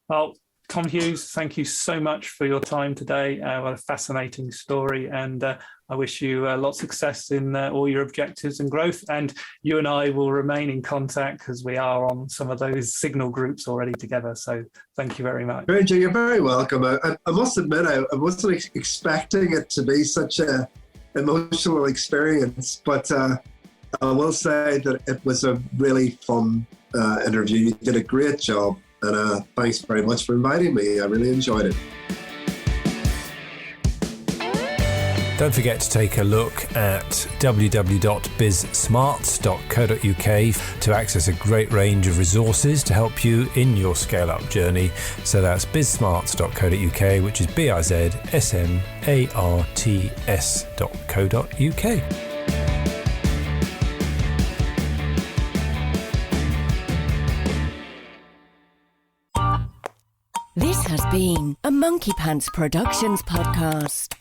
Speaker 4: Well, Tom Hughes, thank you so much for your time today. What a fascinating story. And I wish you a lot of success in all your objectives and growth. And you and I will remain in contact because we are on some of those Signal groups already together. So thank you very much.
Speaker 7: Granger, you're very welcome. I must admit, I wasn't expecting it to be such an emotional experience, but I will say that it was a really fun interview. You did a great job. And thanks very much for inviting me. I really enjoyed it.
Speaker 6: Don't forget to take a look at www.bizsmarts.co.uk to access a great range of resources to help you in your scale-up journey. So that's bizsmarts.co.uk, which is bizsmarts.co.uk.
Speaker 8: This has been a Monkey Pants Productions podcast.